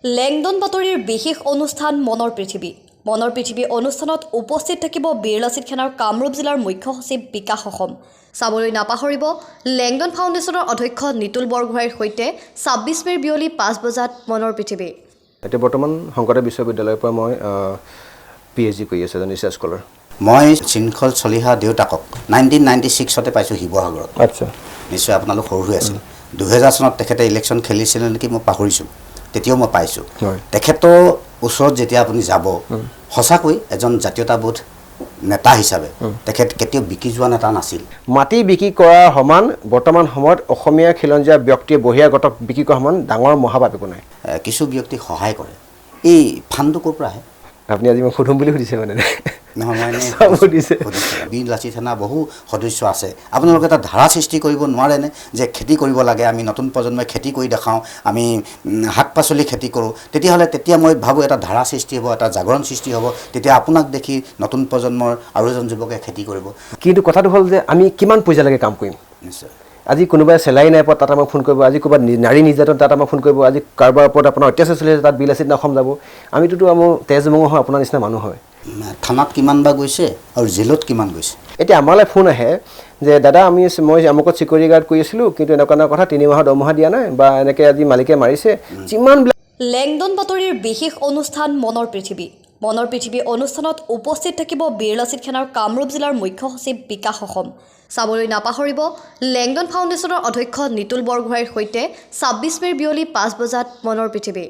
Langdon বাতৰিৰ বিশেষ অনুষ্ঠান মনৰ পৃথিৱী অনুষ্ঠানত উপস্থিত থাকিব বীৰ লাচিত সেনাৰ কামৰূপ জিলাৰ মুখ্য সচিব বিকাশ অসম চাবলৈ নাপাহৰিব লেংডন ফাউণ্ডেশ্যনৰ অধ্যক্ষ নিতুল বৰগোহাঁইৰ সৈতে 26 মেৰ বিয়লি 5 বজাত মনৰ পৃথিৱী। এতিয়া বৰ্তমান শংকৰদেৱ বিশ্ববিদ্যালয়ৰ পৰা মই PhD কৰি আছোঁ এজন ৰিচাৰ্চ স্কলাৰ। মই শৃংখল চলিহা দেউতাকক 1996 পাইছোঁ শিৱসাগৰত। আচ্ছা, নিশ্চয় আপোনালোক সৰু হৈ আছিল। 2000 চনত তেখেতে ইলেকশ্যন খেলিছিলে নেকি মই পাহৰিছোঁ, তেতিয়াও মই পাইছোঁ। তেখেতৰ ওচৰত যেতিয়া আপুনি যাব সঁচাকৈ এজন জাতীয়তাবোধ নেতা হিচাপে তেখেত কেতিয়াও বিকি যোৱা নেতা নাছিল। মাটি বিক্ৰী কৰাৰ সমান বৰ্তমান সময়ত অসমীয়া খিলঞ্জীয়া ব্যক্তিয়ে বহিৰাগতক বিক্ৰী কৰা সমান ডাঙৰ মহাপাপ একো নাই। কিছু ব্যক্তিক সহায় কৰে। এই ফাণ্ডটো ক'ৰ পৰা আহে? আপুনি আজি মই সুধুম বুলি সুধিছে মানে নহয়, মই সুধিছে বীৰ লাচিত সেনা বহু সদস্য আছে। আপোনালোকে এটা ধাৰা সৃষ্টি কৰিব নোৱাৰেনে যে খেতি কৰিব লাগে, আমি নতুন প্ৰজন্মই খেতি কৰি দেখাওঁ, আমি শাক পাচলি খেতি কৰোঁ, তেতিয়া মই ভাবোঁ এটা ধাৰা সৃষ্টি হ'ব, এটা জাগৰণ সৃষ্টি হ'ব, তেতিয়া আপোনাক দেখি নতুন প্ৰজন্মৰ আৰু এজন যুৱকে খেতি কৰিব। কিন্তু কথাটো হ'ল যে আমি কিমান পইচালৈকে কাম কৰিম। নিশ্চয় আজি কোনোবাই চেলাৰী নাই পোৱা তাত আমাক ফোন কৰিব, আজি ক'ৰবাত নাৰী নিৰ্যাতন তাত আমাক ফোন কৰিব, আজি কাৰোবাৰ ওপৰত আপোনাৰ অত্যাচাৰ চলি আছে তাত বীৰ লাচিত অসম যাব। আমিতো আমাৰ তেজমঙহ হয়, আপোনাৰ নিচিনা মানুহ হয়। থানাত কিমান বা গৈছে আৰু জেলত কিমান গৈছে? এতিয়া আমালৈ ফোন আহে যে দাদা মই আমুকত চিকিউৰিটি গাৰ্ড কৰি আছিলোঁ, কিন্তু এনেকুৱা কথা 3 মাহৰ দৰমহা দিয়া নাই, বা এনেকৈ আজি মালিকে মাৰিছে। যিমানবিলাক লেংডন বাতৰিৰ বিশেষ অনুষ্ঠান মনৰ পৃথিৱী অনুষ্ঠানত উপস্থিত থাকিব বীৰ লাচিত সেনাৰ কামৰূপ জিলাৰ মুখ্য সচিব বিকাশ অসম চাবলৈ নাপাহৰিব লেংডন ফাউণ্ডেশ্যনৰ অধ্যক্ষ নিতুল বৰগোহাঁইৰ সৈতে 26 মেৰ বিয়লি 5 বজাত মনৰ পৃথিৱী।